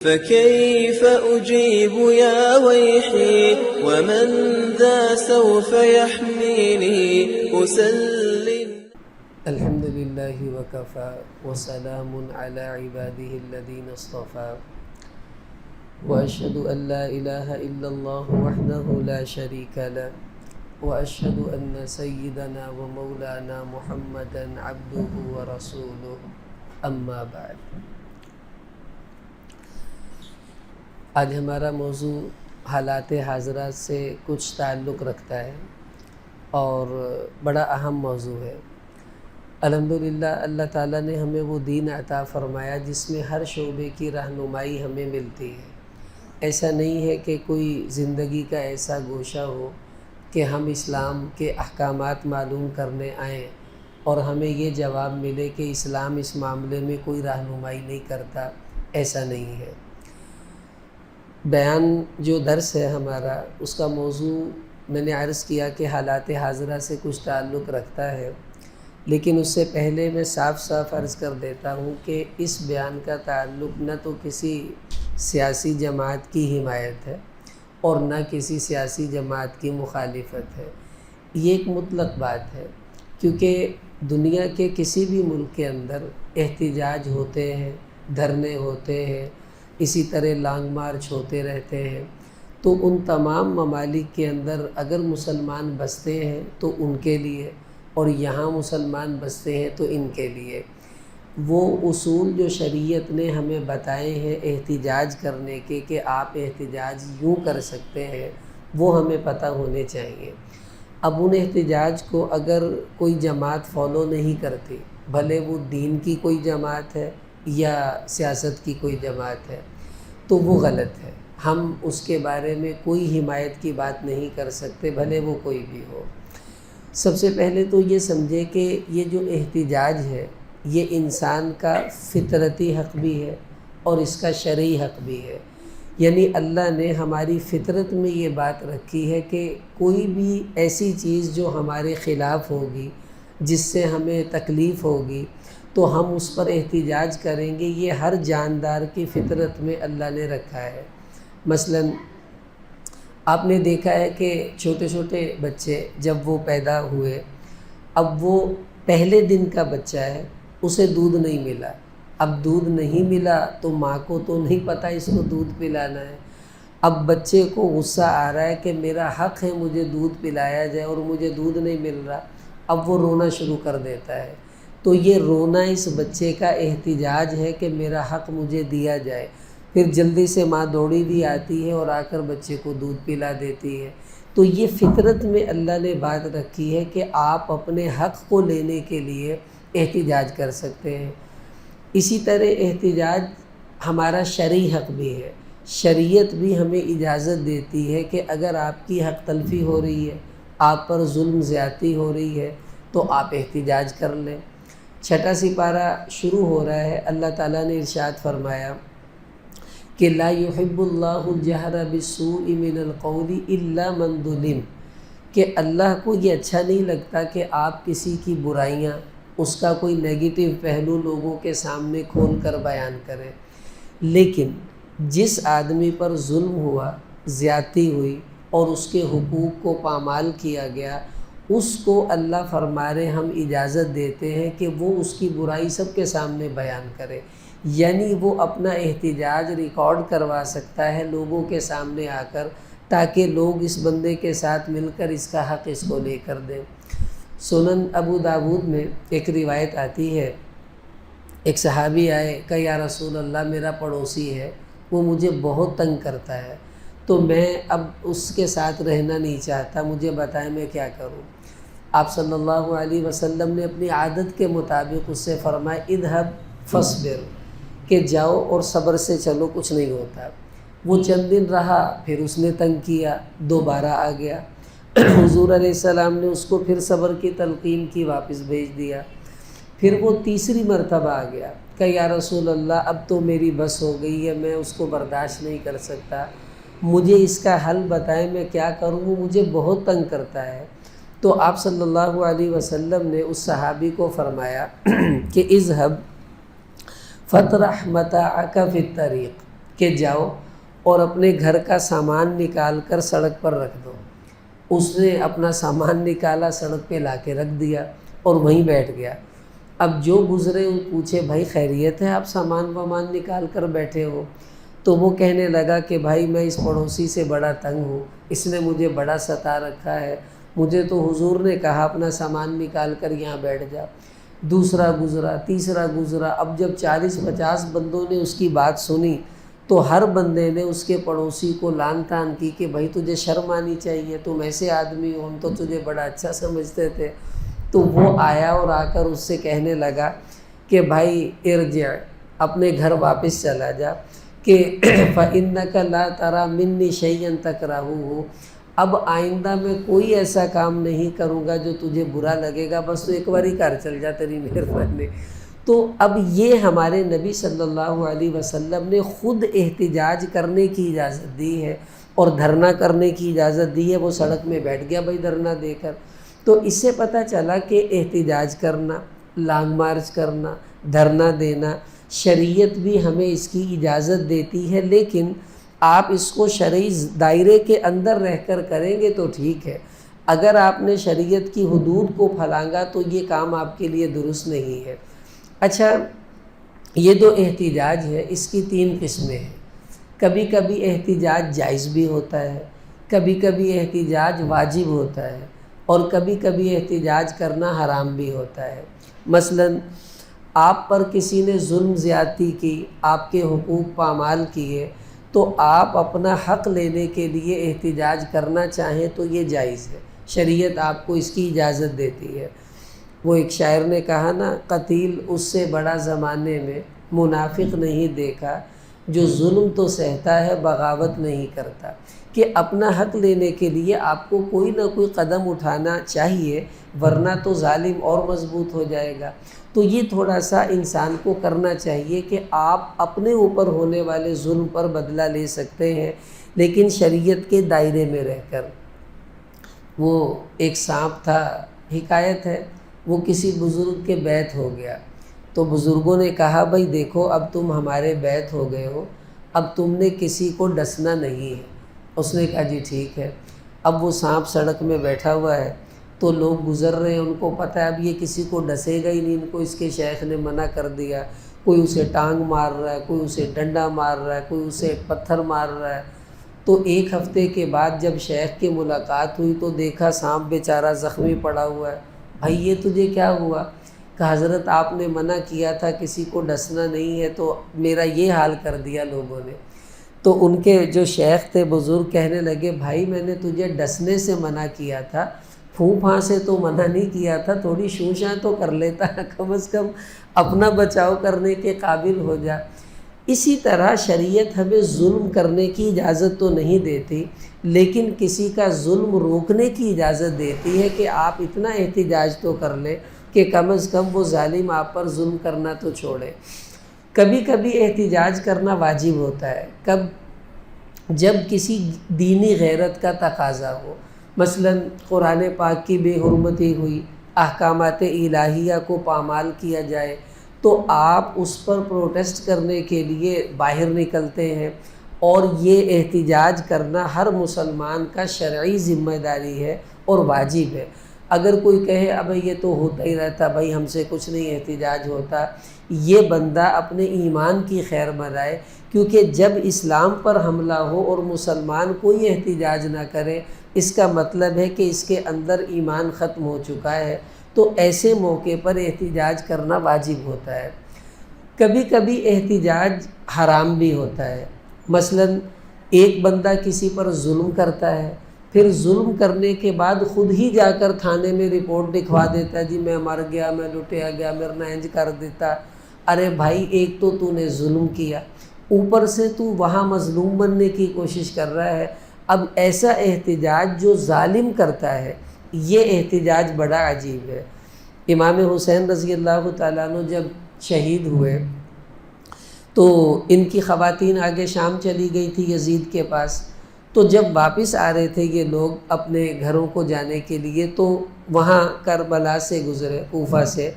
فكيف أجيب يا ويحي ومن ذا سوف يحميني أسلم. الحمد لله وكفى وسلام على عباده الذين اصطفى وأشهد أن لا إله إلا الله وحده لا شريك له وأشهد أن سيدنا ومولانا محمدا عبده ورسوله أما بعد. آج ہمارا موضوع حالات حاضرہ سے کچھ تعلق رکھتا ہے اور بڑا اہم موضوع ہے. الحمدللہ اللہ تعالیٰ نے ہمیں وہ دین عطا فرمایا جس میں ہر شعبے کی رہنمائی ہمیں ملتی ہے. ایسا نہیں ہے کہ کوئی زندگی کا ایسا گوشہ ہو کہ ہم اسلام کے احکامات معلوم کرنے آئیں اور ہمیں یہ جواب ملے کہ اسلام اس معاملے میں کوئی رہنمائی نہیں کرتا. ایسا نہیں ہے. بیان جو درس ہے ہمارا اس کا موضوع میں نے عرض کیا کہ حالات حاضرہ سے کچھ تعلق رکھتا ہے، لیکن اس سے پہلے میں صاف صاف عرض کر دیتا ہوں کہ اس بیان کا تعلق نہ تو کسی سیاسی جماعت کی حمایت ہے اور نہ کسی سیاسی جماعت کی مخالفت ہے. یہ ایک مطلق بات ہے، کیونکہ دنیا کے کسی بھی ملک کے اندر احتجاج ہوتے ہیں، دھرنے ہوتے ہیں، اسی طرح لانگ مارچ ہوتے رہتے ہیں. تو ان تمام ممالک کے اندر اگر مسلمان بستے ہیں تو ان کے لیے، اور یہاں مسلمان بستے ہیں تو ان کے لیے وہ اصول جو شریعت نے ہمیں بتائے ہیں احتجاج کرنے کے کہ آپ احتجاج یوں کر سکتے ہیں، وہ ہمیں پتہ ہونے چاہیے. اب ان احتجاج کو اگر کوئی جماعت فالو نہیں کرتی، بھلے وہ دین کی کوئی جماعت ہے یا سیاست کی کوئی جماعت ہے، تو وہ غلط ہے. ہم اس کے بارے میں کوئی حمایت کی بات نہیں کر سکتے، بھلے وہ کوئی بھی ہو. سب سے پہلے تو یہ سمجھے کہ یہ جو احتجاج ہے یہ انسان کا فطرتی حق بھی ہے اور اس کا شرعی حق بھی ہے. یعنی اللہ نے ہماری فطرت میں یہ بات رکھی ہے کہ کوئی بھی ایسی چیز جو ہمارے خلاف ہوگی، جس سے ہمیں تکلیف ہوگی، تو ہم اس پر احتجاج کریں گے. یہ ہر جاندار کی فطرت میں اللہ نے رکھا ہے. مثلا آپ نے دیکھا ہے کہ چھوٹے چھوٹے بچے جب وہ پیدا ہوئے، اب وہ پہلے دن کا بچہ ہے، اسے دودھ نہیں ملا. اب دودھ نہیں ملا تو ماں کو تو نہیں پتہ اس کو دودھ پلانا ہے. اب بچے کو غصہ آ رہا ہے کہ میرا حق ہے مجھے دودھ پلایا جائے اور مجھے دودھ نہیں مل رہا. اب وہ رونا شروع کر دیتا ہے. تو یہ رونا اس بچے کا احتجاج ہے کہ میرا حق مجھے دیا جائے. پھر جلدی سے ماں دوڑی بھی آتی ہے اور آ کر بچے کو دودھ پلا دیتی ہے. تو یہ فطرت میں اللہ نے بات رکھی ہے کہ آپ اپنے حق کو لینے کے لیے احتجاج کر سکتے ہیں. اسی طرح احتجاج ہمارا شرعی حق بھی ہے. شریعت بھی ہمیں اجازت دیتی ہے کہ اگر آپ کی حق تلفی ہو رہی ہے، آپ پر ظلم زیادتی ہو رہی ہے، تو آپ احتجاج کر لیں. 6 سپارہ شروع ہو رہا ہے. اللہ تعالیٰ نے ارشاد فرمایا کہ لا يحب اللہ الجہر بالسوء من القول الا من ظلم، کہ اللہ کو یہ اچھا نہیں لگتا کہ آپ کسی کی برائیاں، اس کا کوئی نیگیٹو پہلو لوگوں کے سامنے کھول کر بیان کریں. لیکن جس آدمی پر ظلم ہوا، زیادتی ہوئی اور اس کے حقوق کو پامال کیا گیا، اس کو اللہ فرما رہے ہم اجازت دیتے ہیں کہ وہ اس کی برائی سب کے سامنے بیان کرے. یعنی وہ اپنا احتجاج ریکارڈ کروا سکتا ہے لوگوں کے سامنے آ کر، تاکہ لوگ اس بندے کے ساتھ مل کر اس کا حق اس کو لے کر دیں. سنن ابو داود میں ایک روایت آتی ہے، ایک صحابی آئے کہ یا رسول اللہ میرا پڑوسی ہے، وہ مجھے بہت تنگ کرتا ہے، تو میں اب اس کے ساتھ رہنا نہیں چاہتا، مجھے بتائیں میں کیا کروں. آپ صلی اللہ علیہ وسلم نے اپنی عادت کے مطابق اس سے فرمایا اذهب فاصبر، کہ جاؤ اور صبر سے چلو، کچھ نہیں ہوتا. وہ چند دن رہا، پھر اس نے تنگ کیا، دوبارہ آ گیا. حضور علیہ السلام نے اس کو پھر صبر کی تلقین کی، واپس بھیج دیا. پھر وہ تیسری مرتبہ آ گیا کہ یا رسول اللہ اب تو میری بس ہو گئی ہے، میں اس کو برداشت نہیں کر سکتا، مجھے اس کا حل بتائیں، میں کیا کروں، وہ مجھے بہت تنگ کرتا ہے. تو آپ صلی اللہ علیہ وسلم نے اس صحابی کو فرمایا کہ اذهب فطرح متاعک فی الطریق، کہ جاؤ اور اپنے گھر کا سامان نکال کر سڑک پر رکھ دو۔ اس نے اپنا سامان نکالا، سڑک پہ لا کے رکھ دیا اور وہیں بیٹھ گیا۔ اب جو گزرے پوچھے بھائی خیریت ہے، آپ سامان وامان نکال کر بیٹھے ہو؟ تو وہ کہنے لگا کہ بھائی میں اس پڑوسی سے بڑا تنگ ہوں، اس نے مجھے بڑا ستا رکھا ہے، مجھے تو حضور نے کہا اپنا سامان نکال کر یہاں بیٹھ جا۔ دوسرا گزرا، تیسرا گزرا۔ اب جب 40-50 بندوں نے اس کی بات سنی تو ہر بندے نے اس کے پڑوسی کو لان تان کی کہ بھائی تجھے شرم آنی چاہیے، تم ایسے آدمی ہو، ہم تو تجھے بڑا اچھا سمجھتے تھے۔ تو وہ آیا اور آ کر اس سے کہنے لگا کہ بھائی ارجع، اپنے گھر واپس چلا جا، کہ فَإِنَّكَ لَا تَرَى مِنِّي شَيْئًا تَكْرَهُهُ، اب آئندہ میں کوئی ایسا کام نہیں کروں گا جو تجھے برا لگے گا، بس تو ایک باری کار چل جا، تیری مہربانی۔ تو اب یہ ہمارے نبی صلی اللہ علیہ وسلم نے خود احتجاج کرنے کی اجازت دی ہے اور دھرنا کرنے کی اجازت دی ہے۔ وہ سڑک میں بیٹھ گیا بھائی دھرنا دے کر۔ تو اس سے پتہ چلا کہ احتجاج کرنا، لانگ مارچ کرنا، دھرنا دینا، شریعت بھی ہمیں اس کی اجازت دیتی ہے، لیکن آپ اس کو شرعی دائرے کے اندر رہ کر کریں گے تو ٹھیک ہے۔ اگر آپ نے شریعت کی حدود کو پھلانگا تو یہ کام آپ کے لیے درست نہیں ہے۔ اچھا، یہ جو احتجاج ہے اس کی 3 قسمیں ہیں۔ کبھی کبھی احتجاج جائز بھی ہوتا ہے، کبھی کبھی احتجاج واجب ہوتا ہے، اور کبھی کبھی احتجاج کرنا حرام بھی ہوتا ہے۔ مثلا آپ پر کسی نے ظلم زیادتی کی، آپ کے حقوق پامال کیے، تو آپ اپنا حق لینے کے لیے احتجاج کرنا چاہیں تو یہ جائز ہے، شریعت آپ کو اس کی اجازت دیتی ہے۔ وہ ایک شاعر نے کہا نا، قتیل اس سے بڑا زمانے میں منافق نہیں دیکھا، جو ظلم تو سہتا ہے بغاوت نہیں کرتا، کہ اپنا حق لینے کے لیے آپ کو کوئی نہ کوئی قدم اٹھانا چاہیے، ورنہ تو ظالم اور مضبوط ہو جائے گا۔ تو یہ تھوڑا سا انسان کو کرنا چاہیے کہ آپ اپنے اوپر ہونے والے ظلم پر بدلہ لے سکتے ہیں، لیکن شریعت کے دائرے میں رہ کر۔ وہ ایک سانپ تھا، حکایت ہے، وہ کسی بزرگ کے بیت ہو گیا، تو بزرگوں نے کہا بھائی دیکھو اب تم ہمارے بیت ہو گئے ہو، اب تم نے کسی کو ڈسنا نہیں ہے۔ اس نے کہا جی ٹھیک ہے۔ اب وہ سانپ سڑک میں بیٹھا ہوا ہے، تو لوگ گزر رہے ہیں، ان کو پتہ ہے اب یہ کسی کو ڈسے گا ہی نہیں، ان کو اس کے شیخ نے منع کر دیا۔ کوئی اسے ٹانگ مار رہا ہے، کوئی اسے ڈنڈا مار رہا ہے، کوئی اسے پتھر مار رہا ہے۔ تو 1 ہفتے کے بعد جب شیخ کی ملاقات ہوئی تو دیکھا سانپ بیچارہ زخمی پڑا ہوا ہے۔ بھائی یہ تجھے کیا ہوا؟ کہ حضرت آپ نے منع کیا تھا کسی کو ڈسنا نہیں ہے، تو میرا یہ حال کر دیا لوگوں نے۔ تو ان کے جو شیخ تھے بزرگ کہنے لگے بھائی میں نے تجھے ڈسنے سے منع کیا تھا، پھوں پھاں سے تو منع نہیں کیا تھا، تھوڑی شوشاں تو کر لیتا، کم از کم اپنا بچاؤ کرنے کے قابل ہو جا۔ اسی طرح شریعت ہمیں ظلم کرنے کی اجازت تو نہیں دیتی، لیکن کسی کا ظلم روکنے کی اجازت دیتی ہے کہ آپ اتنا احتجاج تو کر لیں کہ کم از کم وہ ظالم آپ پر ظلم کرنا تو چھوڑے۔ کبھی کبھی احتجاج کرنا واجب ہوتا ہے، جب کسی دینی غیرت کا تقاضا ہو۔ مثلا قرآن پاک کی بے حرمتی ہوئی، احکامات الہیہ کو پامال کیا جائے، تو آپ اس پر پروٹیسٹ کرنے کے لیے باہر نکلتے ہیں، اور یہ احتجاج کرنا ہر مسلمان کا شرعی ذمہ داری ہے اور واجب ہے۔ اگر کوئی کہے اب یہ تو ہوتا ہی رہتا، بھائی ہم سے کچھ نہیں احتجاج ہوتا، یہ بندہ اپنے ایمان کی خیر منائے، کیونکہ جب اسلام پر حملہ ہو اور مسلمان کوئی احتجاج نہ کرے، اس کا مطلب ہے کہ اس کے اندر ایمان ختم ہو چکا ہے۔ تو ایسے موقع پر احتجاج کرنا واجب ہوتا ہے۔ کبھی کبھی احتجاج حرام بھی ہوتا ہے۔ مثلا ایک بندہ کسی پر ظلم کرتا ہے، پھر ظلم کرنے کے بعد خود ہی جا کر تھانے میں رپورٹ لکھوا دیتا ہے، جی میں مر گیا، میں لٹیا گیا، میرا انج کر دیتا۔ ارے بھائی ایک تو نے ظلم کیا، اوپر سے تو وہاں مظلوم بننے کی کوشش کر رہا ہے۔ اب ایسا احتجاج جو ظالم کرتا ہے، یہ احتجاج بڑا عجیب ہے۔ امام حسین رضی اللہ تعالیٰ عنہ جب شہید ہوئے تو ان کی خواتین آگے شام چلی گئی تھی یزید کے پاس، تو جب واپس آ رہے تھے یہ لوگ اپنے گھروں کو جانے کے لیے، تو وہاں کربلا سے گزرے، کوفہ سے،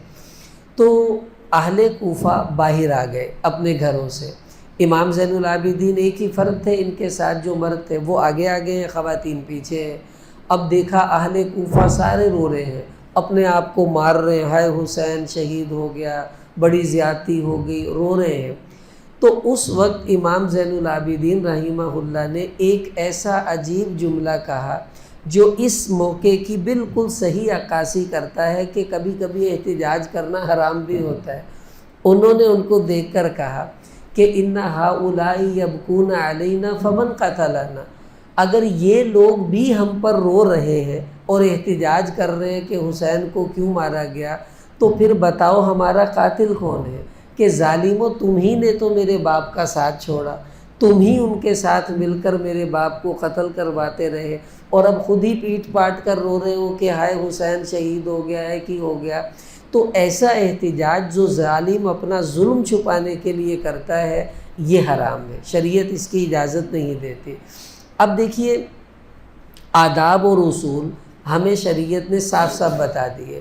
تو اہل کوفہ باہر آ گئے اپنے گھروں سے امام زین العابدین ایک ہی فرد تھے، ان کے ساتھ جو مرد تھے وہ آگے آگے ہیں، خواتین پیچھے ہیں۔ اب دیکھا اہل کوفہ سارے رو رہے ہیں، اپنے آپ کو مار رہے ہیں، ہائے حسین شہید ہو گیا، بڑی زیادتی ہو گئی، رو رہے ہیں۔ تو اس وقت امام زین العابدین رحمہ اللہ نے ایک ایسا عجیب جملہ کہا جو اس موقع کی بالکل صحیح عکاسی کرتا ہے کہ کبھی کبھی احتجاج کرنا حرام بھی ہوتا ہے۔ انہوں نے ان کو دیکھ کر کہا کہ ان ہؤلاء یبکون علینا فمن قتلنا، اگر یہ لوگ بھی ہم پر رو رہے ہیں اور احتجاج کر رہے ہیں کہ حسین کو کیوں مارا گیا، تو پھر بتاؤ ہمارا قاتل کون ہے؟ کہ ظالمو، تم ہی نے تو میرے باپ کا ساتھ چھوڑا، تم ہی ان کے ساتھ مل کر میرے باپ کو قتل کرواتے رہے، اور اب خود ہی پیٹ پاٹ کر رو رہے ہو کہ ہائے حسین شہید ہو گیا ہے کہ ہو گیا۔ تو ایسا احتجاج جو ظالم اپنا ظلم چھپانے کے لیے کرتا ہے یہ حرام ہے، شریعت اس کی اجازت نہیں دیتی۔ اب دیکھیے آداب اور اصول ہمیں شریعت نے صاف صاف بتا دیے،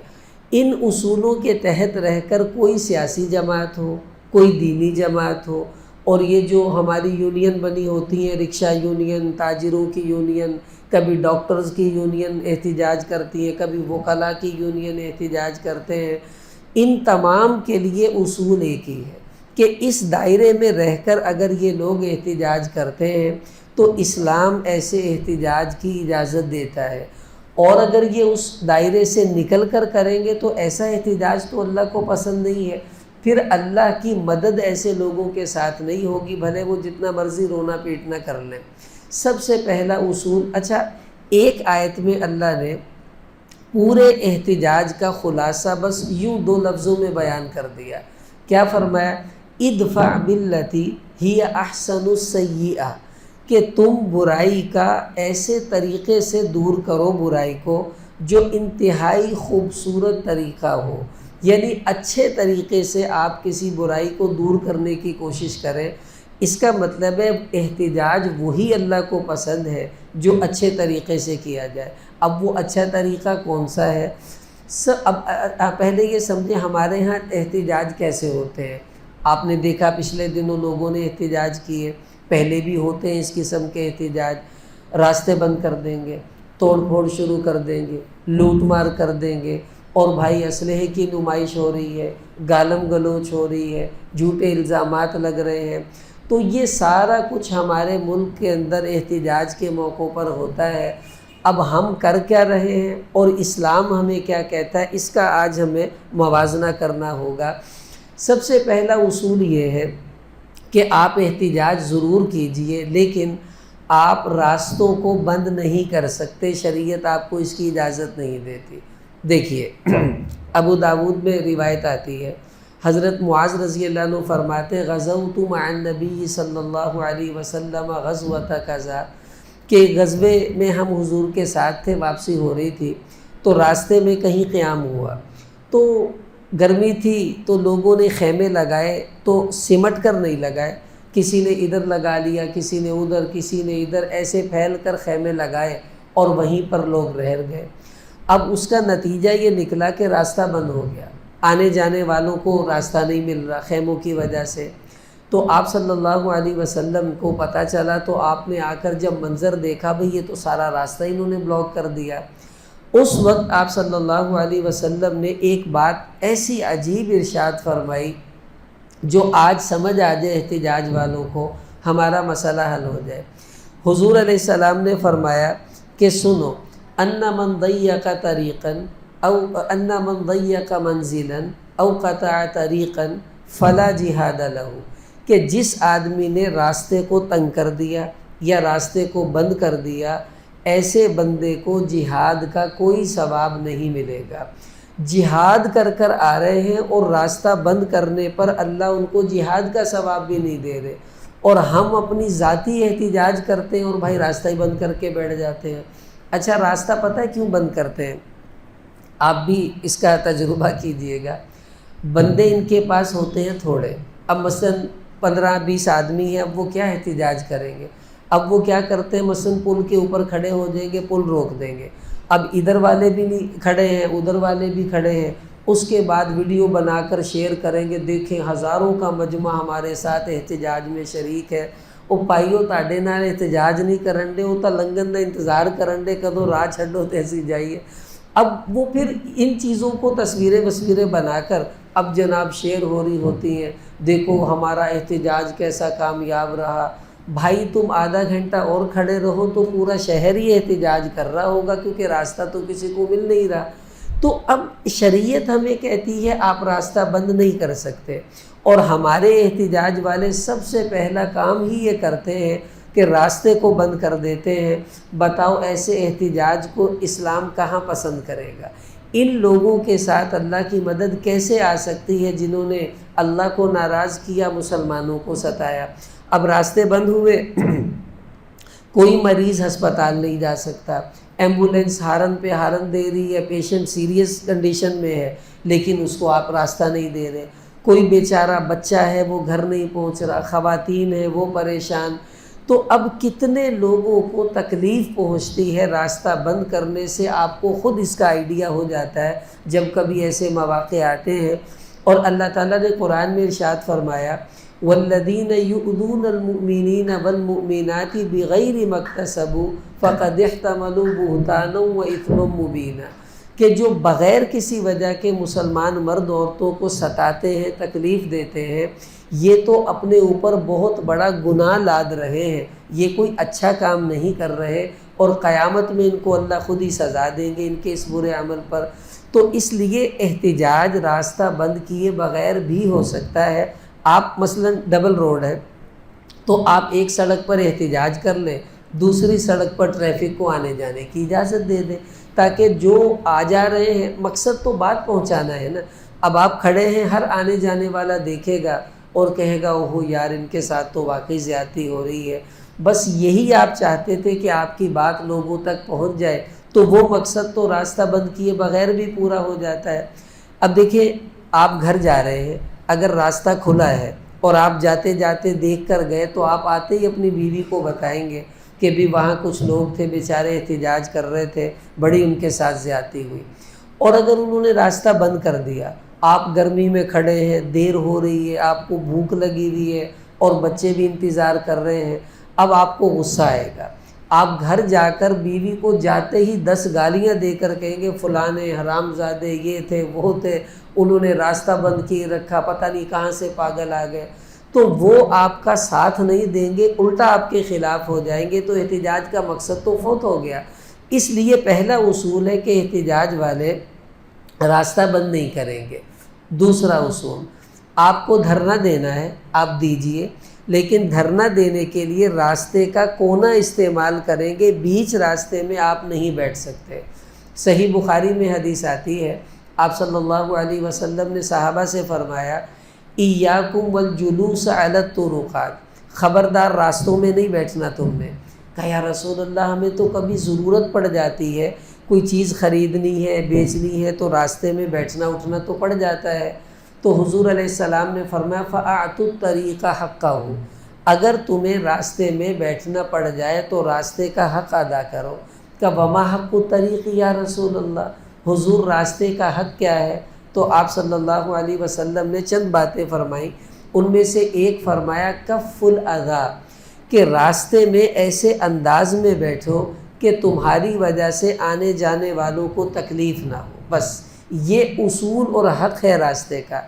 ان اصولوں کے تحت رہ کر کوئی سیاسی جماعت ہو، کوئی دینی جماعت ہو، اور یہ جو ہماری یونین بنی ہوتی ہیں، رکشہ یونین، تاجروں کی یونین، کبھی ڈاکٹرز کی یونین احتجاج کرتی ہے، کبھی وکلاء کی یونین احتجاج کرتے ہیں، ان تمام کے لیے اصول ایک ہی ہے کہ اس دائرے میں رہ کر اگر یہ لوگ احتجاج کرتے ہیں تو اسلام ایسے احتجاج کی اجازت دیتا ہے، اور اگر یہ اس دائرے سے نکل کر کریں گے تو ایسا احتجاج تو اللہ کو پسند نہیں ہے، پھر اللہ کی مدد ایسے لوگوں کے ساتھ نہیں ہوگی، بھلے وہ جتنا مرضی رونا پیٹنا کر لیں۔ سب سے پہلا اصول، اچھا ایک آیت میں اللہ نے پورے احتجاج کا خلاصہ بس یوں 2 لفظوں میں بیان کر دیا۔ کیا فرمایا؟ ادفع باللتی ہی احسن السیئہ، کہ تم برائی کا ایسے طریقے سے دور کرو برائی کو جو انتہائی خوبصورت طریقہ ہو، یعنی اچھے طریقے سے آپ کسی برائی کو دور کرنے کی کوشش کریں۔ اس کا مطلب ہے احتجاج وہی اللہ کو پسند ہے جو اچھے طریقے سے کیا جائے۔ اب وہ اچھا طریقہ کون سا ہے؟ اب پہلے یہ سمجھیں ہمارے ہاں احتجاج کیسے ہوتے ہیں۔ آپ نے دیکھا پچھلے دنوں لوگوں نے احتجاج کیے، پہلے بھی ہوتے ہیں اس قسم کے احتجاج، راستے بند کر دیں گے، توڑ پھوڑ شروع کر دیں گے، لوٹ مار کر دیں گے، اور بھائی اسلحے کی نمائش ہو رہی ہے، گالم گلوچ ہو رہی ہے، جھوٹے الزامات لگ رہے ہیں۔ تو یہ سارا کچھ ہمارے ملک کے اندر احتجاج کے موقعوں پر ہوتا ہے۔ اب ہم کر کیا رہے ہیں اور اسلام ہمیں کیا کہتا ہے، اس کا آج ہمیں موازنہ کرنا ہوگا۔ سب سے پہلا اصول یہ ہے کہ آپ احتجاج ضرور کیجئے، لیکن آپ راستوں کو بند نہیں کر سکتے، شریعت آپ کو اس کی اجازت نہیں دیتی۔ دیکھیے ابو داود میں روایت آتی ہے، حضرت معاذ رضی اللہ عنہ فرماتے ہیں غزوت مع النبی صلی اللہ علیہ وسلم غزوۃ کذا، کہ غزوے میں ہم حضور کے ساتھ تھے، واپسی ہو رہی تھی تو راستے میں کہیں قیام ہوا، تو گرمی تھی تو لوگوں نے خیمے لگائے، تو سمٹ کر نہیں لگائے، کسی نے ادھر لگا لیا، کسی نے ادھر، کسی نے ادھر، ایسے پھیل کر خیمے لگائے اور وہیں پر لوگ رہ گئے۔ اب اس کا نتیجہ یہ نکلا کہ راستہ بند ہو گیا، آنے جانے والوں کو راستہ نہیں مل رہا خیموں کی وجہ سے۔ تو آپ صلی اللہ علیہ وسلم کو پتہ چلا، تو آپ نے آ کر جب منظر دیکھا، بھئی یہ تو سارا راستہ انہوں نے بلاک کر دیا۔ اس وقت آپ صلی اللہ علیہ وسلم نے ایک بات ایسی عجیب ارشاد فرمائی جو آج سمجھ آ جائے احتجاج والوں کو، ہمارا مسئلہ حل ہو جائے۔ حضور علیہ السلام نے فرمایا کہ سنو، ان من ضیق طریقا او ان من ضیق منزلا او قطع طریقا فلا جہاد لہ، کہ جس آدمی نے راستے کو تنگ کر دیا یا راستے کو بند کر دیا، ایسے بندے کو جہاد کا کوئی ثواب نہیں ملے گا۔ جہاد کر کر آ رہے ہیں اور راستہ بند کرنے پر اللہ ان کو جہاد کا ثواب بھی نہیں دے رہے، اور ہم اپنی ذاتی احتجاج کرتے ہیں اور بھائی راستہ ہی بند کر کے بیٹھ جاتے ہیں۔ اچھا راستہ پتہ ہے کیوں بند کرتے ہیں؟ آپ بھی اس کا تجربہ کیجئے گا۔ بندے ان کے پاس ہوتے ہیں تھوڑے، اب مثلاً 15-20 آدمی ہیں، اب وہ کیا احتجاج کریں گے؟ اب وہ کیا کرتے ہیں، مثلاً پل کے اوپر کھڑے ہو جائیں گے، پل روک دیں گے، اب ادھر والے بھی نہیں کھڑے ہیں، ادھر والے بھی کھڑے ہیں، اس کے بعد ویڈیو بنا کر شیئر کریں گے، دیکھیں ہزاروں کا مجمع ہمارے ساتھ احتجاج میں شریک ہے۔ وہ پائیو تاڈے نال احتجاج نہیں کرن دے، وہ تو لنگن دا انتظار کرن دے کدوں راہ چھڈو تے اسی جائیے۔ اب وہ پھر ان چیزوں کو تصویریں بنا کر اب جناب شیئر ہو رہی ہوتی ہیں، دیکھو ہمارا احتجاج کیسا کامیاب رہا۔ بھائی تم آدھا گھنٹہ اور کھڑے رہو تو پورا شہر ہی احتجاج کر رہا ہوگا، کیونکہ راستہ تو کسی کو مل نہیں رہا۔ تو اب شریعت ہمیں کہتی ہے آپ راستہ بند نہیں کر سکتے، اور ہمارے احتجاج والے سب سے پہلا کام ہی یہ کرتے ہیں کہ راستے کو بند کر دیتے ہیں۔ بتاؤ ایسے احتجاج کو اسلام کہاں پسند کرے گا؟ ان لوگوں کے ساتھ اللہ کی مدد کیسے آ سکتی ہے جنہوں نے اللہ کو ناراض کیا، مسلمانوں کو ستایا؟ اب راستے بند ہوئے، کوئی مریض ہسپتال نہیں جا سکتا، ایمبولینس ہارن پہ ہارن دے رہی ہے، پیشنٹ سیریس کنڈیشن میں ہے لیکن اس کو آپ راستہ نہیں دے رہے، کوئی بیچارہ بچہ ہے وہ گھر نہیں پہنچ رہا، خواتین ہیں وہ پریشان۔ تو اب کتنے لوگوں کو تکلیف پہنچتی ہے راستہ بند کرنے سے، آپ کو خود اس کا آئیڈیا ہو جاتا ہے جب کبھی ایسے مواقع آتے ہیں۔ اور اللہ تعالیٰ نے قرآن میں ارشاد فرمایا وَالَّذِينَ يُؤْذُونَ الْمُؤْمِنِينَ وَالْمُؤْمِنَاتِ بِغَيْرِ مَا اكْتَسَبُوا فَقَدِ احْتَمَلُوا بُهْتَانًا وَإِثْمًا مُبِينًا، کہ جو بغیر کسی وجہ کے مسلمان مرد عورتوں کو ستاتے ہیں، تکلیف دیتے ہیں، یہ تو اپنے اوپر بہت بڑا گناہ لاد رہے ہیں، یہ کوئی اچھا کام نہیں کر رہے، اور قیامت میں ان کو اللہ خود ہی سزا دیں گے ان کے اس برے عمل پر۔ تو اس لیے احتجاج راستہ بند کیے بغیر بھی ہو سکتا ہے۔ آپ مثلا ڈبل روڈ ہے تو آپ ایک سڑک پر احتجاج کر لیں، دوسری سڑک پر ٹریفک کو آنے جانے کی اجازت دے دیں، تاکہ جو آ جا رہے ہیں، مقصد تو بات پہنچانا ہے نا۔ اب آپ کھڑے ہیں، ہر آنے جانے والا دیکھے گا اور کہے گا اوہو یار ان کے ساتھ تو واقعی زیادتی ہو رہی ہے، بس یہی آپ چاہتے تھے کہ آپ کی بات لوگوں تک پہنچ جائے، تو وہ مقصد تو راستہ بند کیے بغیر بھی پورا ہو جاتا ہے۔ اب دیکھیں آپ گھر جا رہے ہیں، اگر راستہ کھلا ہے اور آپ جاتے جاتے دیکھ کر گئے تو آپ آتے ہی اپنی بیوی کو بتائیں گے کہ بھی وہاں کچھ لوگ تھے بیچارے احتجاج کر رہے تھے، بڑی ان کے ساتھ زیادتی ہوئی۔ اور اگر انہوں نے راستہ بند کر دیا، آپ گرمی میں کھڑے ہیں، دیر ہو رہی ہے، آپ کو بھوک لگی ہوئی ہے اور بچے بھی انتظار کر رہے ہیں، اب آپ کو غصہ آئے گا، آپ گھر جا کر بیوی کو جاتے ہی 10 گالیاں دے کر کہیں گے فلاں حرام زادے یہ تھے وہ تھے، انہوں نے راستہ بند کیے رکھا، پتہ نہیں کہاں سے پاگل آ گئے، تو وہ آپ کا ساتھ نہیں دیں گے، الٹا آپ کے خلاف ہو جائیں گے، تو احتجاج کا مقصد تو فوت ہو گیا۔ اس لیے پہلا اصول ہے کہ احتجاج والے راستہ بند نہیں کریں گے۔ دوسرا اصول، آپ کو دھرنا دینا ہے آپ دیجئے، لیکن دھرنا دینے کے لیے راستے کا کونا استعمال کریں گے، بیچ راستے میں آپ نہیں بیٹھ سکتے۔ صحیح بخاری میں حدیث آتی ہے، آپ صلی اللہ علیہ وسلم نے صحابہ سے فرمایا ایاکم والجلوس علی الطرقات، خبردار راستوں میں نہیں بیٹھنا تم نے۔ کہا یا رسول اللہ ہمیں تو کبھی ضرورت پڑ جاتی ہے، کوئی چیز خریدنی ہے بیچنی ہے تو راستے میں بیٹھنا اٹھنا تو پڑ جاتا ہے۔ تو حضور علیہ السلام نے فرمایا فَأَعْتُوا الطَّرِيقَ حَقَّهُ، اگر تمہیں راستے میں بیٹھنا پڑ جائے تو راستے کا حق ادا کرو۔ کہ وَمَا حَقُّ الطَّرِيقِ یا رسول اللہ، حضور راستے کا حق کیا ہے؟ تو آپ صلی اللہ علیہ وسلم نے چند باتیں فرمائیں، ان میں سے ایک فرمایا کف الاذی، کہ راستے میں ایسے انداز میں بیٹھو کہ تمہاری وجہ سے آنے جانے والوں کو تکلیف نہ ہو، بس یہ اصول اور حق ہے راستے کا۔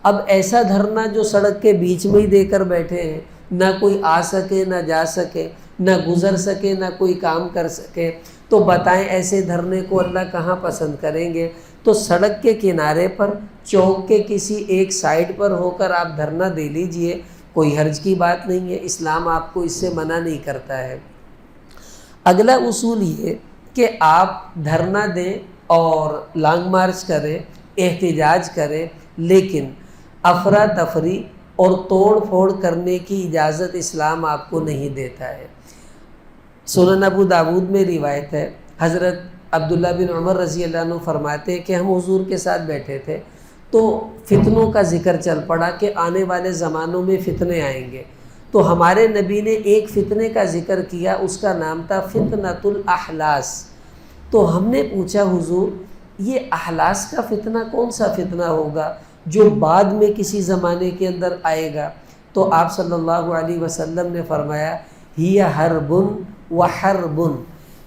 اب ایسا دھرنا جو سڑک کے بیچ میں ہی دے کر بیٹھے ہیں، نہ کوئی آ سکے نہ جا سکے، نہ گزر سکے نہ کوئی کام کر سکے، تو بتائیں ایسے دھرنے کو اللہ کہاں پسند کریں گے؟ تو سڑک کے کنارے پر، چوک کے کسی ایک سائڈ پر ہو کر آپ دھرنا دے لیجئے، کوئی حرج کی بات نہیں ہے، اسلام آپ کو اس سے منع نہیں کرتا ہے۔ اگلا اصول یہ کہ آپ دھرنا دیں اور لانگ مارچ کریں، احتجاج کریں، لیکن افراتفری اور توڑ پھوڑ کرنے کی اجازت اسلام آپ کو نہیں دیتا ہے۔ سنن ابو داود میں روایت ہے، حضرت عبداللہ بن عمر رضی اللہ عنہ فرماتے ہیں کہ ہم حضور کے ساتھ بیٹھے تھے تو فتنوں کا ذکر چل پڑا کہ آنے والے زمانوں میں فتنے آئیں گے، تو ہمارے نبی نے ایک فتنے کا ذکر کیا، اس کا نام تھا فتنۃ الاحلاس۔ تو ہم نے پوچھا حضور یہ احلاس کا فتنہ کون سا فتنہ ہوگا جو بعد میں کسی زمانے کے اندر آئے گا؟ تو آپ صلی اللہ علیہ وسلم نے فرمایا ہی حرب و حرب،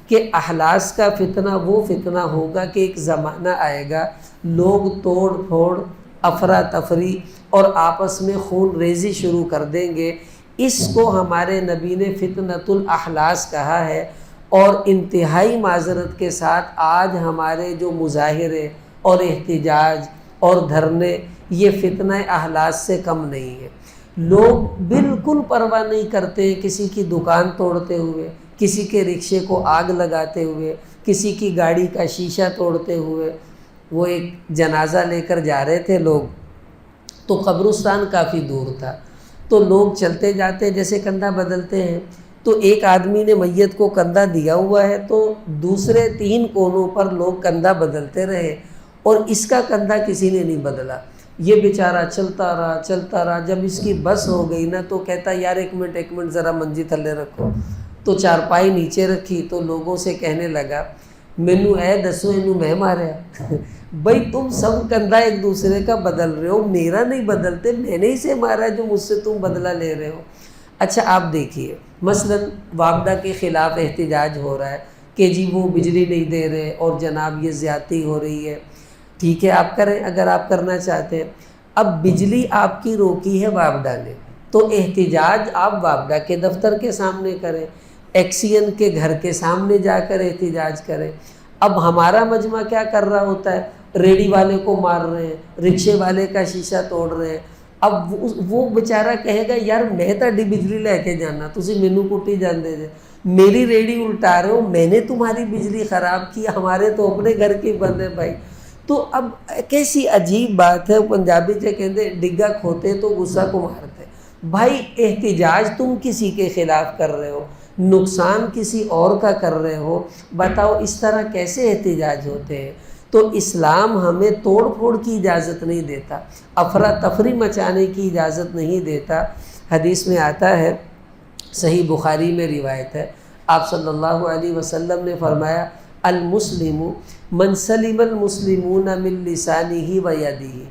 کہ احلاس کا فتنہ وہ فتنہ ہوگا کہ ایک زمانہ آئے گا لوگ توڑ پھوڑ، افراتفری اور آپس میں خون ریزی شروع کر دیں گے۔ اس کو ہمارے نبی نے فتنۃ الاحلاس کہا ہے، اور انتہائی معذرت کے ساتھ آج ہمارے جو مظاہرے اور احتجاج اور دھرنے یہ فتنہ احلاس سے کم نہیں ہے۔ لوگ بالکل پرواہ نہیں کرتے کسی کی دکان توڑتے ہوئے، کسی کے رکشے کو آگ لگاتے ہوئے، کسی کی گاڑی کا شیشہ توڑتے ہوئے۔ وہ ایک جنازہ لے کر جا رہے تھے لوگ، تو قبرستان کافی دور تھا، تو لوگ چلتے جاتے جیسے کندھا بدلتے ہیں، تو ایک آدمی نے میت کو کندھا دیا ہوا ہے، تو دوسرے 3 کونوں پر لوگ کندھا بدلتے رہے، اور اس کا کندھا کسی نے نہیں بدلا۔ یہ بیچارہ چلتا رہا، جب اس کی بس ہو گئی نا تو کہتا یار ایک منٹ ذرا منجی تھلے رکھو، تو چارپائی نیچے رکھی، تو لوگوں سے کہنے لگا مینو اے دسو اینو میں ماریا؟ بھائی تم سب کندھا ایک دوسرے کا بدل رہے ہو، میرا نہیں بدلتے، میں نے اسے مارا جو مجھ سے تم بدلہ لے رہے ہو۔ اچھا آپ دیکھیے مثلا والدہ کے خلاف احتجاج ہو رہا ہے کہ جی وہ بجلی نہیں دے رہے اور جناب یہ زیادتی ہو رہی ہے، ٹھیک ہے آپ کریں اگر آپ کرنا چاہتے ہیں۔ اب بجلی آپ کی روکی ہے والدہ نے، تو احتجاج آپ والدہ کے دفتر کے سامنے کریں، ایکسین کے گھر کے سامنے جا کر احتجاج کریں۔ اب ہمارا مجمع کیا کر رہا ہوتا ہے؟ ریڑھی والے کو مار رہے ہیں، رکشے والے کا شیشہ توڑ رہے ہیں۔ اب وہ بیچارہ کہے گا یار میں تہاڈی بجلی لے کے جانا، تسی مینوں کٹی جاندے جے، میری ریڑھی الٹا رہے ہو، میں نے تمہاری بجلی خراب کی، ہمارے تو اپنے گھر کے بند ہے بھائی۔ تو اب کیسی عجیب بات ہے، پنجابی سے کہتے ڈگا کھوتے تو غصہ کو مارتے۔ بھائی احتجاج تم کسی کے خلاف کر رہے ہو، نقصان کسی اور کا کر رہے ہو، بتاؤ اس طرح کیسے احتجاج ہوتے ہیں؟ تو اسلام ہمیں توڑ پھوڑ کی اجازت نہیں دیتا، افراتفری مچانے کی اجازت نہیں دیتا۔ حدیث میں آتا ہے، صحیح بخاری میں روایت ہے، آپ صلی اللہ علیہ وسلم نے فرمایا المسلم من سلم المسلمون من لسانہ و یدہ،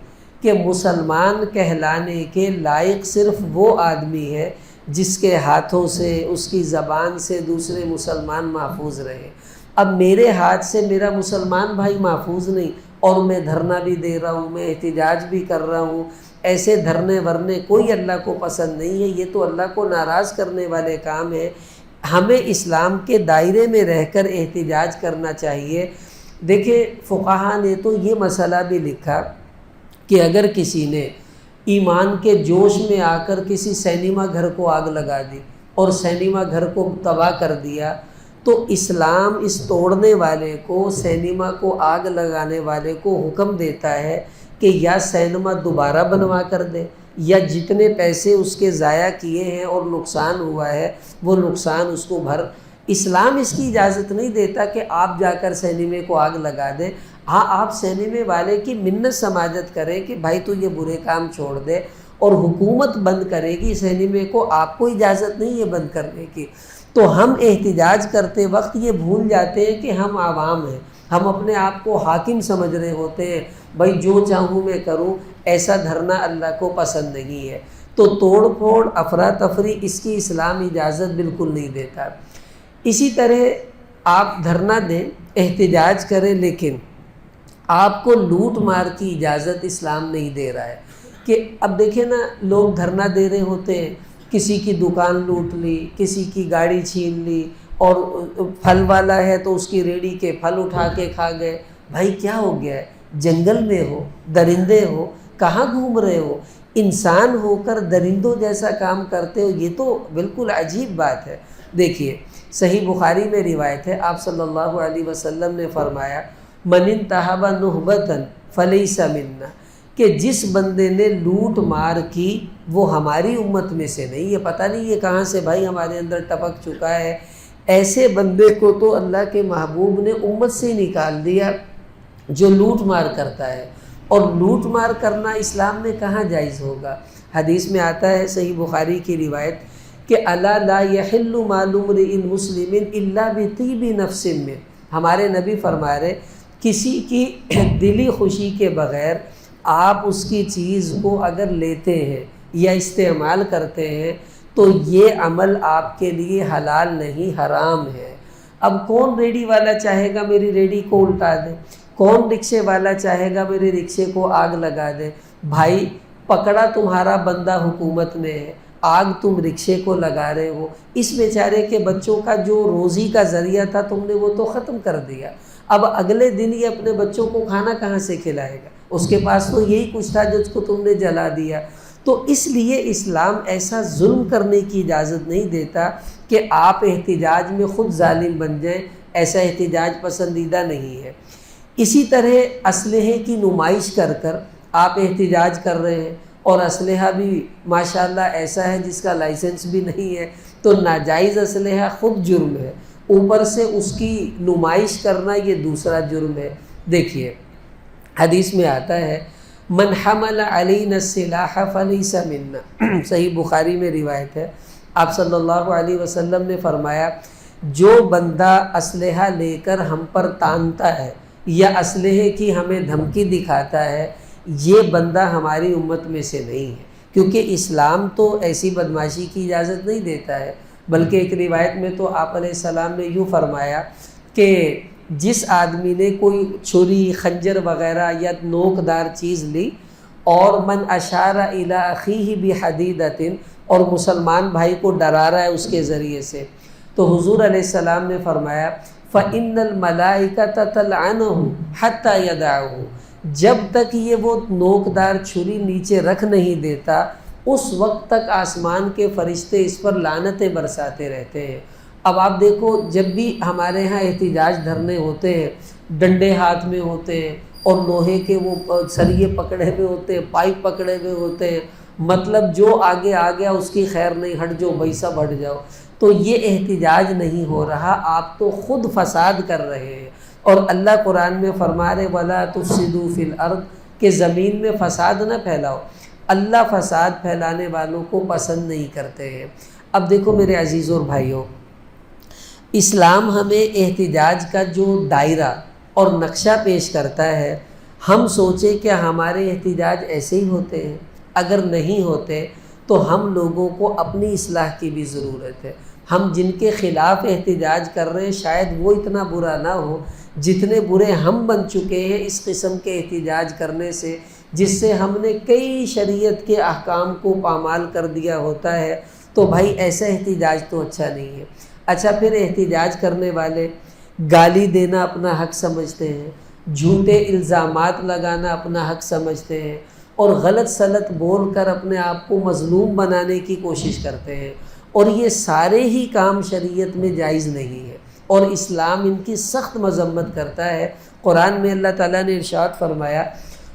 کہ مسلمان کہلانے کے لائق صرف وہ آدمی ہے جس کے ہاتھوں سے، اس کی زبان سے دوسرے مسلمان محفوظ رہے۔ اب میرے ہاتھ سے میرا مسلمان بھائی محفوظ نہیں، اور میں دھرنا بھی دے رہا ہوں، میں احتجاج بھی کر رہا ہوں، ایسے دھرنے ورنے کوئی اللہ کو پسند نہیں ہے، یہ تو اللہ کو ناراض کرنے والے کام ہے۔ ہمیں اسلام کے دائرے میں رہ کر احتجاج کرنا چاہیے۔ دیکھیں فقہا نے تو یہ مسئلہ بھی لکھا کہ اگر کسی نے ایمان کے جوش میں آ کر کسی سینما گھر کو آگ لگا دی اور سینما گھر کو تباہ کر دیا، تو اسلام اس توڑنے والے کو، سینما کو آگ لگانے والے کو حکم دیتا ہے کہ یا سینما دوبارہ بنوا کر دے، یا جتنے پیسے اس کے ضائع کیے ہیں اور نقصان ہوا ہے وہ نقصان اس کو بھر۔ اسلام اس کی اجازت نہیں دیتا کہ آپ جا کر سینمے کو آگ لگا دیں۔ ہاں آپ سینمے والے کی منت سماجت کریں کہ بھائی تو یہ برے کام چھوڑ دے، اور حکومت بند کرے گی سینمے کو، آپ کو اجازت نہیں ہے بند کرنے کی۔ تو ہم احتجاج کرتے وقت یہ بھول جاتے ہیں کہ ہم عوام ہیں، ہم اپنے آپ کو حاکم سمجھ رہے ہوتے ہیں، بھائی جو چاہوں میں کروں۔ ایسا دھرنا اللہ کو پسند نہیں ہے۔ تو توڑ پھوڑ، افراتفری، اس کی اسلام اجازت بالکل نہیں دیتا۔ اسی طرح آپ دھرنا دیں، احتجاج کریں، لیکن آپ کو لوٹ مار کی اجازت اسلام نہیں دے رہا ہے۔ کہ اب دیکھیں نا، لوگ دھرنا دے رہے ہوتے ہیں، کسی کی دکان لوٹ لی، کسی کی گاڑی چھین لی، اور پھل والا ہے تو اس کی ریڑھی کے پھل اٹھا کے کھا گئے۔ بھائی کیا ہو گیا ہے؟ جنگل میں ہو، درندے ہو، کہاں گھوم رہے ہو؟ انسان ہو کر درندوں جیسا کام کرتے ہو، یہ تو بالکل عجیب بات ہے۔ دیکھیے صحیح بخاری میں روایت ہے، آپ صلی اللہ علیہ وسلم نے فرمایا من انتہب نہبۃ فلیس منا، کہ جس بندے نے لوٹ مار کی وہ ہماری امت میں سے نہیں ہے۔ پتہ نہیں یہ کہاں سے بھائی ہمارے اندر ٹپک چکا ہے۔ ایسے بندے کو تو اللہ کے محبوب نے امت سے نکال دیا جو لوٹ مار کرتا ہے، اور لوٹ مار کرنا اسلام میں کہاں جائز ہوگا؟ حدیث میں آتا ہے صحیح بخاری کی روایت کہ الا لا یحل مال امرئ مسلم الا بطیب نفس من، ہمارے نبی فرما رہے کسی کی دلی خوشی کے بغیر آپ اس کی چیز کو اگر لیتے ہیں یا استعمال کرتے ہیں تو یہ عمل آپ کے لیے حلال نہیں، حرام ہے۔ اب کون ریڑھی والا چاہے گا میری ریڑھی کو الٹا دے؟ کون رکشے والا چاہے گا میرے رکشے کو آگ لگا دے؟ بھائی پکڑا تمہارا بندہ حکومت نے ہے، آگ تم رکشے کو لگا رہے ہو، اس بیچارے کے بچوں کا جو روزی کا ذریعہ تھا تم نے وہ تو ختم کر دیا۔ اب اگلے دن یہ اپنے بچوں کو کھانا کہاں سے کھلائے گا؟ اس کے پاس تو یہی کچھ تھا جو اس کو تم نے جلا دیا۔ تو اس لیے اسلام ایسا ظلم کرنے کی اجازت نہیں دیتا کہ آپ احتجاج میں خود ظالم بن جائیں، ایسا احتجاج پسندیدہ نہیں ہے۔ اسی طرح اسلحے کی نمائش کر کر آپ احتجاج کر رہے ہیں، اور اسلحہ بھی ماشاءاللہ ایسا ہے جس کا لائسنس بھی نہیں ہے، تو ناجائز اسلحہ خود جرم ہے، اوپر سے اس کی نمائش کرنا یہ دوسرا جرم ہے۔ دیکھیے حدیث میں آتا ہے من حمل علینا السلاح فلیس منا، صحیح بخاری میں روایت ہے، آپ صلی اللہ علیہ وسلم نے فرمایا جو بندہ اسلحہ لے کر ہم پر تانتا ہے یا اسلحے کی ہمیں دھمکی دکھاتا ہے، یہ بندہ ہماری امت میں سے نہیں ہے، کیونکہ اسلام تو ایسی بدماشی کی اجازت نہیں دیتا ہے۔ بلکہ ایک روایت میں تو آپ علیہ السلام نے یوں فرمایا کہ جس آدمی نے کوئی چھری، خنجر وغیرہ یا نوکدار چیز لی اور من اشار الی اخیہ بحدیدۃ، اور مسلمان بھائی کو ڈرا رہا ہے اس کے ذریعے سے، تو حضور علیہ السلام نے فرمایا فإن الملائکۃ تلعنہ حتی یدعہ، جب تک یہ وہ نوکدار چھری نیچے رکھ نہیں دیتا اس وقت تک آسمان کے فرشتے اس پر لعنتیں برساتے رہتے ہیں۔ اب آپ دیکھو جب بھی ہمارے ہاں احتجاج دھرنے ہوتے ہیں، ڈنڈے ہاتھ میں ہوتے ہیں اور لوہے کے وہ سریے پکڑے ہوئے ہوتے ہیں، پائپ پکڑے ہوئے ہوتے ہیں، مطلب جو آگے آ گیا اس کی خیر نہیں، ہٹ جو بھائی سب ہٹ جاؤ، تو یہ احتجاج نہیں ہو رہا، آپ تو خود فساد کر رہے ہیں۔ اور اللہ قرآن میں فرما رہے وَلَا تُفْسِدُوا فِي الْأَرْضِ، کہ زمین میں فساد نہ پھیلاؤ۔ اللہ فساد پھیلانے والوں کو پسند نہیں کرتے ہیں۔ اب دیکھو میرے عزیزوں اور بھائیوں، اسلام ہمیں احتجاج کا جو دائرہ اور نقشہ پیش کرتا ہے، ہم سوچیں کہ ہمارے احتجاج ایسے ہی ہوتے ہیں، اگر نہیں ہوتے تو ہم لوگوں کو اپنی اصلاح کی بھی ضرورت ہے۔ ہم جن کے خلاف احتجاج کر رہے ہیں شاید وہ اتنا برا نہ ہو جتنے برے ہم بن چکے ہیں اس قسم کے احتجاج کرنے سے، جس سے ہم نے کئی شریعت کے احکام کو پامال کر دیا ہوتا ہے۔ تو بھائی ایسا احتجاج تو اچھا نہیں ہے۔ اچھا پھر احتجاج کرنے والے گالی دینا اپنا حق سمجھتے ہیں، جھوٹے الزامات لگانا اپنا حق سمجھتے ہیں، اور غلط سلط بول کر اپنے آپ کو مظلوم بنانے کی کوشش کرتے ہیں، اور یہ سارے ہی کام شریعت میں جائز نہیں ہے، اور اسلام ان کی سخت مذمت کرتا ہے۔ قرآن میں اللہ تعالیٰ نے ارشاد فرمایا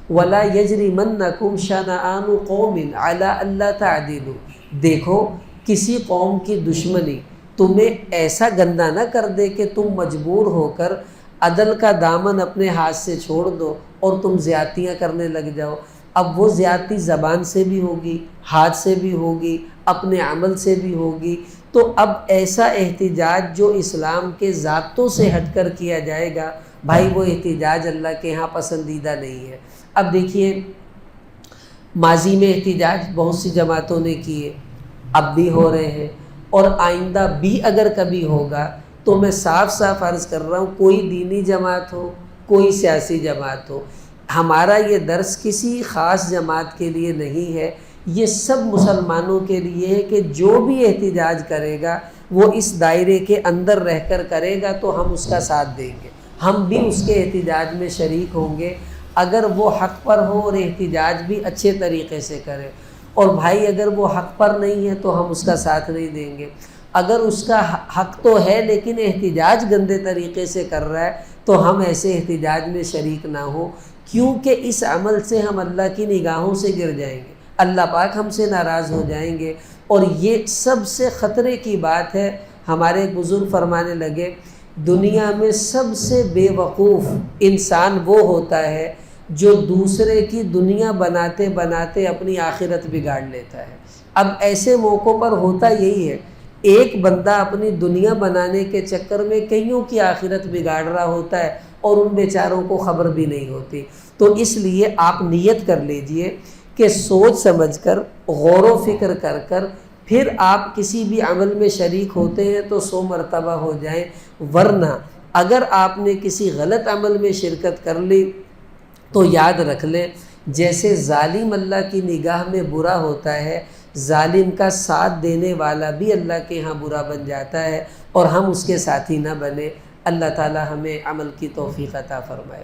وَلَا يَجْرِمَنَّكُمْ شَنَآنُ قَوْمٍ عَلَىٰ أَلَّا تَعْدِلُوا، دیکھو کسی قوم کی دشمنی تمہیں ایسا گندا نہ کر دے کہ تم مجبور ہو کر عدل کا دامن اپنے ہاتھ سے چھوڑ دو اور تم زیادتیاں کرنے لگ جاؤ۔ اب وہ زیادتی زبان سے بھی ہوگی، ہاتھ سے بھی ہوگی، اپنے عمل سے بھی ہوگی، تو اب ایسا احتجاج جو اسلام کے ضابطوں سے ہٹ کر کیا جائے گا، بھائی وہ احتجاج اللہ کے ہاں پسندیدہ نہیں ہے۔ اب دیکھیے ماضی میں احتجاج بہت سی جماعتوں نے کیے، اب بھی ہو رہے ہیں، اور آئندہ بھی اگر کبھی ہوگا تو میں صاف صاف عرض کر رہا ہوں، کوئی دینی جماعت ہو، کوئی سیاسی جماعت ہو، ہمارا یہ درس کسی خاص جماعت کے لیے نہیں ہے، یہ سب مسلمانوں کے لیے ہے کہ جو بھی احتجاج کرے گا وہ اس دائرے کے اندر رہ کر کرے گا تو ہم اس کا ساتھ دیں گے، ہم بھی اس کے احتجاج میں شریک ہوں گے اگر وہ حق پر ہو اور احتجاج بھی اچھے طریقے سے کرے، اور بھائی اگر وہ حق پر نہیں ہے تو ہم اس کا ساتھ نہیں دیں گے۔ اگر اس کا حق تو ہے لیکن احتجاج گندے طریقے سے کر رہا ہے تو ہم ایسے احتجاج میں شریک نہ ہوں، کیونکہ اس عمل سے ہم اللہ کی نگاہوں سے گر جائیں گے، اللہ پاک ہم سے ناراض ہو جائیں گے، اور یہ سب سے خطرے کی بات ہے۔ ہمارے ایک بزرگ فرمانے لگے دنیا میں سب سے بے وقوف انسان وہ ہوتا ہے جو دوسرے کی دنیا بناتے بناتے اپنی آخرت بگاڑ لیتا ہے۔ اب ایسے موقعوں پر ہوتا یہی ہے، ایک بندہ اپنی دنیا بنانے کے چکر میں کئیوں کی آخرت بگاڑ رہا ہوتا ہے، اور ان بیچاروں کو خبر بھی نہیں ہوتی۔ تو اس لیے آپ نیت کر لیجئے کہ سوچ سمجھ کر، غور و فکر کر کر پھر آپ کسی بھی عمل میں شریک ہوتے ہیں تو 100 مرتبہ ہو جائیں، ورنہ اگر آپ نے کسی غلط عمل میں شرکت کر لی تو یاد رکھ لیں جیسے ظالم اللہ کی نگاہ میں برا ہوتا ہے، ظالم کا ساتھ دینے والا بھی اللہ کے ہاں برا بن جاتا ہے، اور ہم اس کے ساتھی نہ بنے۔ اللہ تعالی ہمیں عمل کی توفیق عطا فرمائے۔